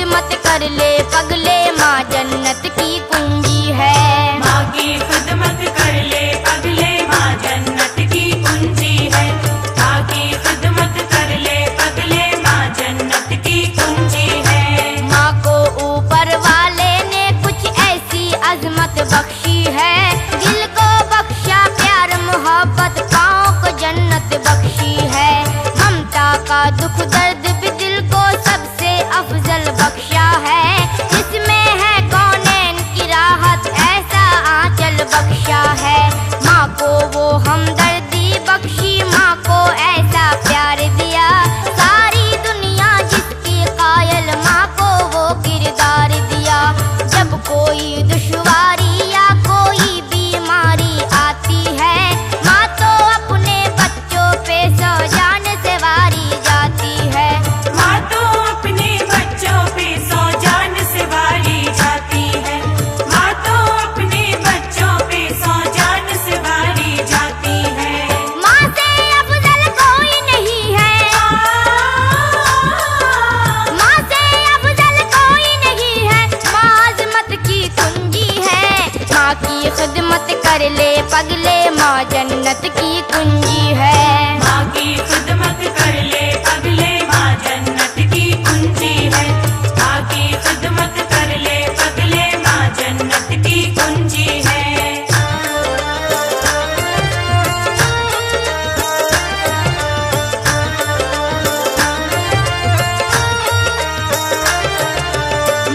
खिदमत कर ले पगले, माँ जन्नत की कुंजी है। माँ की खिदमत कर ले पगले, माँ जन्नत की कुंजी है। माँ की खिदमत कर ले पगले, माँ जन्नत की कुंजी है। माँ को ऊपर वाले ने कुछ ऐसी अजमत बख्शी है, दिल को बख्शा प्यार मोहब्बत, पाँव को जन्नत बख्शी है। ममता का दुख दर्द भी दिल को सबसे अफजल बख्शा है, इसमें है कौनैन की राहत, ऐसा आंचल बख्शा है। माँ को वो हमदर्दी बख्शी, माँ को ऐसा प्यार दिया, सारी दुनिया जिसकी कायल, माँ को वो किरदार दिया। जब कोई दुश्वारी या कोई बीमारी आती है, माँ तो अपने बच्चों पे सौ जान से वारी जाती है। माँ तो अपने बच्चों पे सौ जान से वारी जाती है। माँ तो अपने बच्चों पे सौ जान से वारी जाती है। माँ से अफजल कोई नहीं है, माँ से अफजल कोई नहीं है, माँ अज़मत की कुंजी है। माँ की खिदमत कर ले पगले, माँ जन्नत की कुंजी है। माँ की खिदमत कर ले पगले, माँ जन्नत की कुंजी है। माँ की खिदमत कर ले पगले, माँ जन्नत की कुंजी है।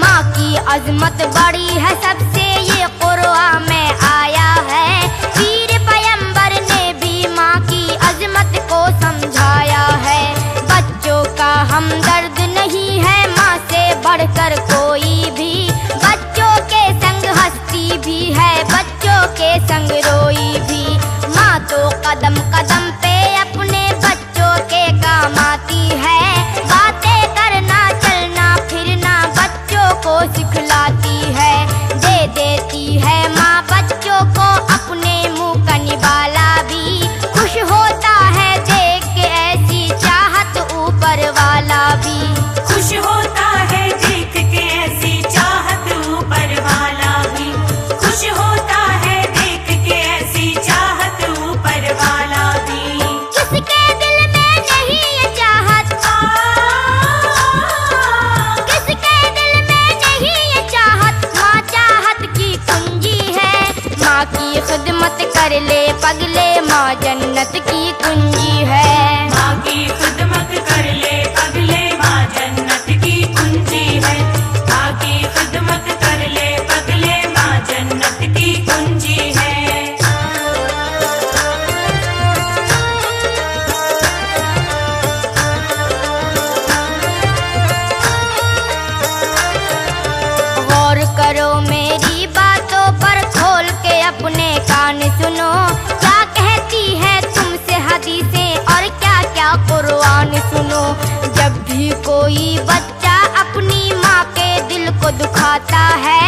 माँ की अजमत बड़ी है सबसे, ये कुरआन में आया है। पीर पैगंबर ने भी माँ की अजमत को समझाया है। बच्चों का हमदर्द नहीं है माँ से बढ़कर कोई भी, बच्चों के संग हंसती भी है, बच्चों के संग रोई भी। माँ तो कदम कदम पे अपने बच्चों के काम आती है, बातें करना चलना फिरना बच्चों को सिखलाती है। दे देती है माँ बच्चों को अपने मुँह का निवाला भी, खुश होता है देख के ऐसी चाहत ऊपर वाला भी। खुश होता है देख के ऐसी चाहत ऊपर वाला भी। खुश होता है देख के ऐसी चाहत ऊपर वाला भी। किसके दिल में नहीं ये चाहत, किसके दिल में नहीं ये चाहत, माँ चाहत की कुंजी है। माँ की खिदमत कर ले पगले, माँ जन्नत की कुंजी है। माँ की खिदमत कर ले पगले, माँ जन्नत की कुंजी है। माँ की खिदमत कर ले पगले, माँ जन्नत की कुंजी है। गौर करो मेरी बातों पर, खोल के अपने कान सुनो, क्या कहती है तुमसे हदीसें और क्या क्या कुरआन सुनो। जब भी कोई बच्चा अपनी माँ के दिल को दुखाता है,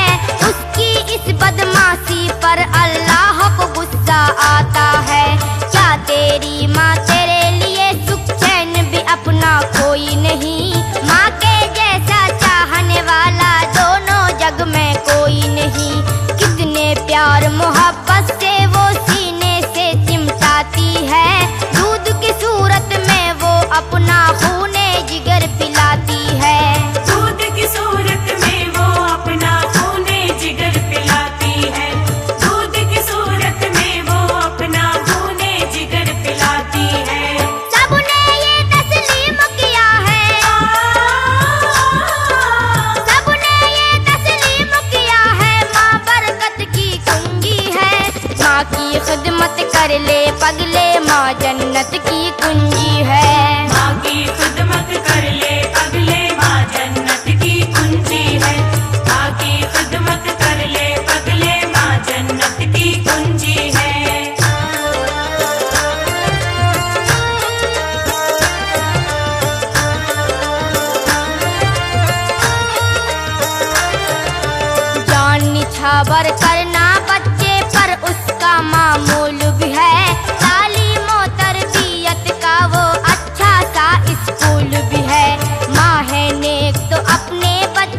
उसकी इस बदमाशी पर अल्लाह को गुस्सा आता है। क्या तेरी माँ तेरे लिए सुख चैन भी अपना कोई नहीं, माँ के जैसा चाहने वाला दोनों जग में कोई नहीं। कितने प्यार मोहब्बत से वो सीने से चिमटाती है, दूध की सूरत में वो अपना खूने जिगर पिलाती है। दूध की सूरत में वो अपना खूने जिगर पिलाती है। दूध की सूरत में वो अपना खूने जिगर पिलाती है। सबने ये तस्लीम किया है, सबने ये तस्लीम किया है, माँ बरकत की कुंजी है। माँ की खिदमत कर ले पगले, माँ जन्नत की कुंजी है। माँ की खिदमत कर ले पगले, माँ जन्नत की कुंजी है। माँ की खिदमत कर ले पगले, माँ जन्नत की कुंजी है। जान निछावर करना बच्चे पर उसका मामूल भी है, तालीम और तरबियत का वो अच्छा सा स्कूल भी है। माँ है नेक तो अपने बच्चे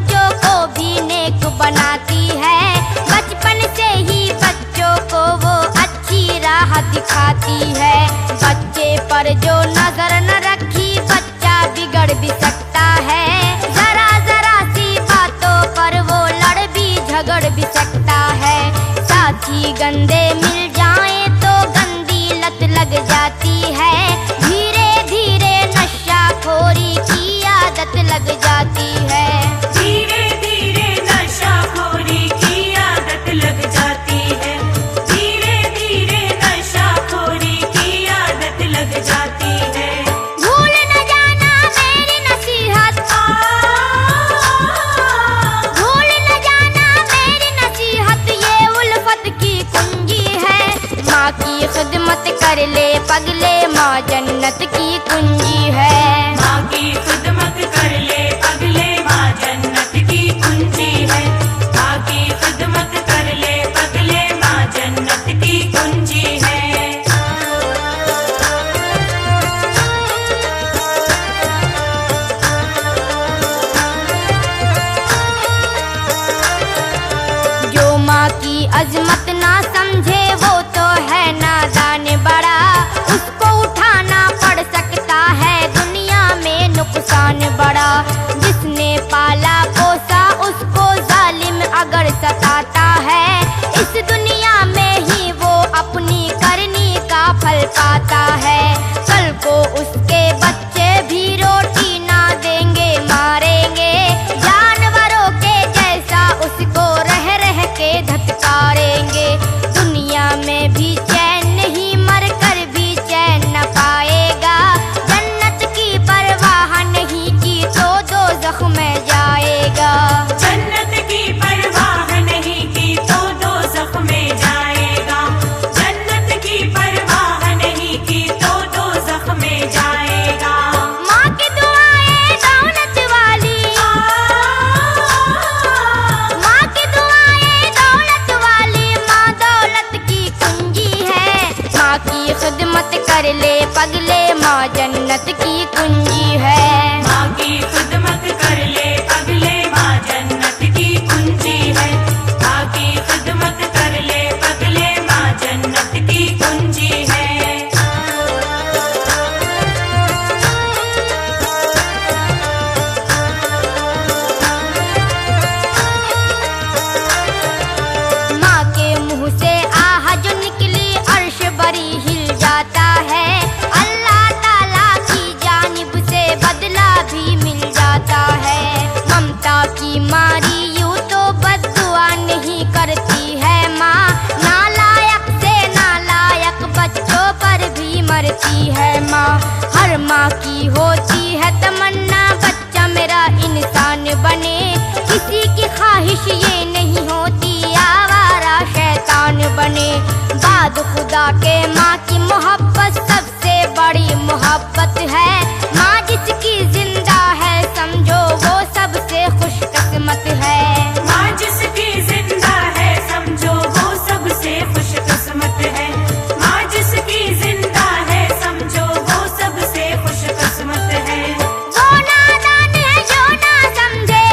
बिगड़ भी सकता है। साथी गंदे मिल जाएं तो गंदी लत लग जाती है। धीरे धीरे नशाखोरी की आदत लग जाती है। धीरे धीरे नशाखोरी की आदत लग जाती है। धीरे धीरे नशाखोरी की आदत लग जाती है। भूल न जाना मेरी नसीहत, भूल न जाना मेरी नसीहत, ये उल्फत की कुंजी है। माँ की खिदमत कर ले पगले, माँ जन्नत की कुंजी है। माँ की खिदमत कर ले पगले, माँ जन्नत की कुंजी है। माँ की खिदमत कर ले पगले, माँ जन्नत की कुंजी है। जो माँ की अजमत ना समझे वो तो है नादान बड़ा। उसको उठाना पड़ सकता है दुनिया में नुकसान बड़ा। जिसने पाला पोसा उसको जालिम अगर सताता है, इस दुनिया में ही वो अपनी करनी का फल पाता है। कल को उसके बच्चे भी रोटी ना देंगे, मारेंगे। जानवरों के जैसा उसको रह रह के धत्कारेंगे। दुनिया में भी चैन नहीं, मर कर भी चैन न पाएगा। जन्नत की परवाह नहीं की तो दोज़ख में जाएगा। जन्नत की परवाह नहीं की तो दोज़ख में जाएगा। जन्नत की परवाह नहीं की तो दोज़ख में जाएगा। माँ की दुआएं दौलत वाली, माँ की दुआएं दौलत वाली, माँ दौलत की कुंजी है। माँ की खिदमत कर ले पगले, माँ जन्नत की कुंजी है। माँ की खिदमत कर ले पगले, माँ जन्नत की कुंजी है। माँ की खिदमत कर ले पगले, माँ जन्नत की कुंजी है। माँ के मुंह से आह जो निकली अर्श बरी हिल जाता है। अल्लाह ताला की जानिब से बदला भी मिल जाता है। ममता की मारी यूं तो बद्दुआ नहीं करती है माँ। नालायक से नालायक बच्चों पर भी मरती है माँ। हर माँ की होती है तमन्ना बच्चा मेरा इंसान बने। किसी की ख्वाहिश ये नहीं होती आवारा शैतान बने। बाद खुदा के माँ की मोहब्बत सबसे बड़ी मोहब्बत है। माँ जिसकी जिंदा है समझो वो सबसे खुशकिस्मत है। माँ जिसकी जिंदा है समझो वो सबसे खुशकिस्मत है। माँ जिसकी जिंदा है समझो वो सबसे खुशकिस्मत है। वो नादान है जो ना समझे,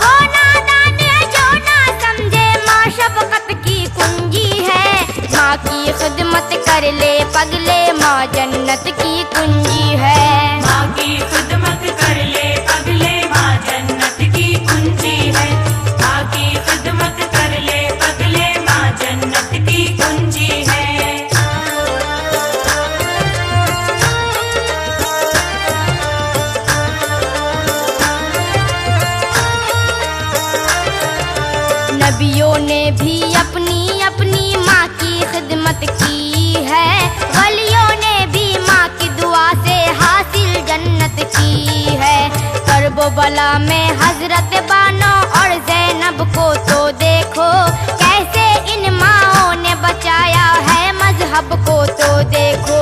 वो नादान है जो ना समझे। माँ शफकत की कुंजी है। माँ की खिदमत कर ले पगले, माँ जन्नत की कुंजी है। माँ की खिदमत कर ले पगले, माँ जन्नत की कुंजी है। माँ की खिदमत कर ले पगले, माँ जन्नत की कुंजी है। नबियों ने भी अपनी अपनी माँ की खिदमत की है। वलियों ने भी माँ की दुआ से हासिल जन्नत की है। करबो बला में हजरत बानो और ज़ैनब को तो देखो, कैसे इन माँओं ने बचाया है मजहब को तो देखो।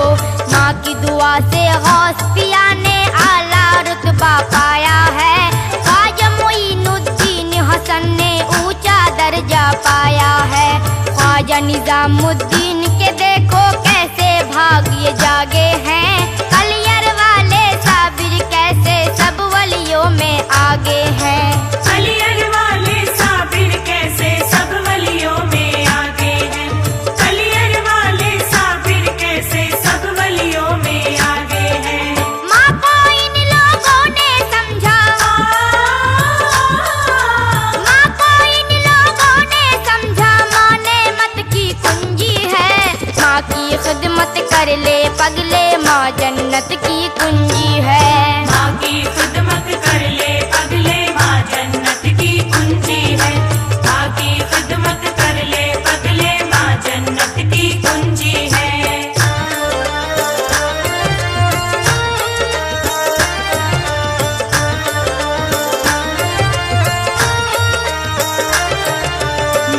माँ की दुआ से गौस पिया ने आला रुतबा पाया है। ख्वाजा मोइनुद्दीन हसन ने ऊंचा दर्जा पाया है। ख्वाजा निजामुद्दीन के देखो कैसे भाग्य जागे हैं। कलियर वाले साबिर कैसे सब वलियों में आगे हैं। कलियर वाले साबिर कैसे सब वलियों में आगे हैं। कलियर वाले साबिर कैसे सब वलियों में आगे हैं। माँ को इन लोगों ने समझा, कुंजी है। माँ की खिदमत कर ले पगले, माँ जन्नत की कुंजी है। माँ की खिदमत कर ले पगले, माँ जन्नत की कुंजी है।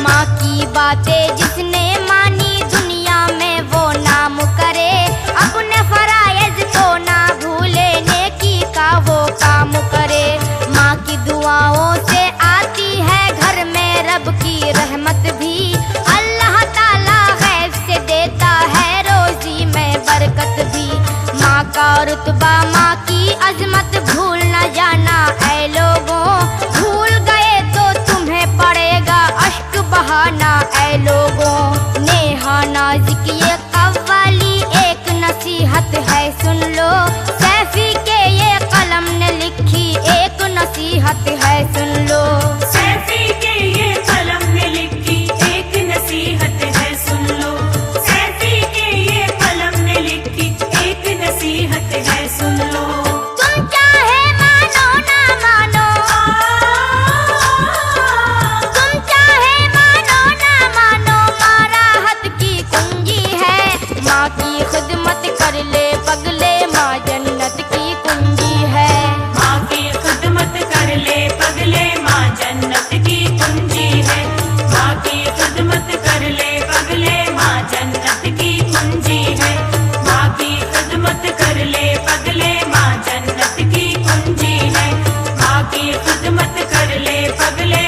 माँ की बातें जिसने मानी दुनिया में वो नाम करे, अपने फराइज को ना भूले, नेकी का वो काम करे। माँ की दुआओं से आती है घर में रब की रहमत भी, अल्लाह ताला गैब से देता है रोजी में बरकत भी। माँ का रुतबा माँ की अजमत भूल न जाना ऐ लोगों, भूल गए तो तुम्हें पड़ेगा अश्क बहाना ऐ लोगों। नेहा नाज़िक ये कव्वाली एक नसीहत है सुन लो, सैफी के ये कलम ने लिखी एक नसीहत है सुन लो। सैफी के ये कलम ने लिखी एक नसीहत है सुन लो। सैफी के ये कलम ने लिखी एक नसीहत है सुन लो। तुम चाहे मानो ना मानो, तुम चाहे मानो ना मानो, माँ राहत की कुंजी है। माँ की खिदमत कर ले पगले, माँ जन्नत की कुंजी है। माँ की खिदमत कर ले पगले, माँ जन्नत की कुंजी है। माँ की खिदमत कर ले पगले, माँ जन्नत की कुंजी है। माँ की खिदमत कर ले पगले, माँ जन्नत की कुंजी है। माँ की खिदमत कर ले पगले,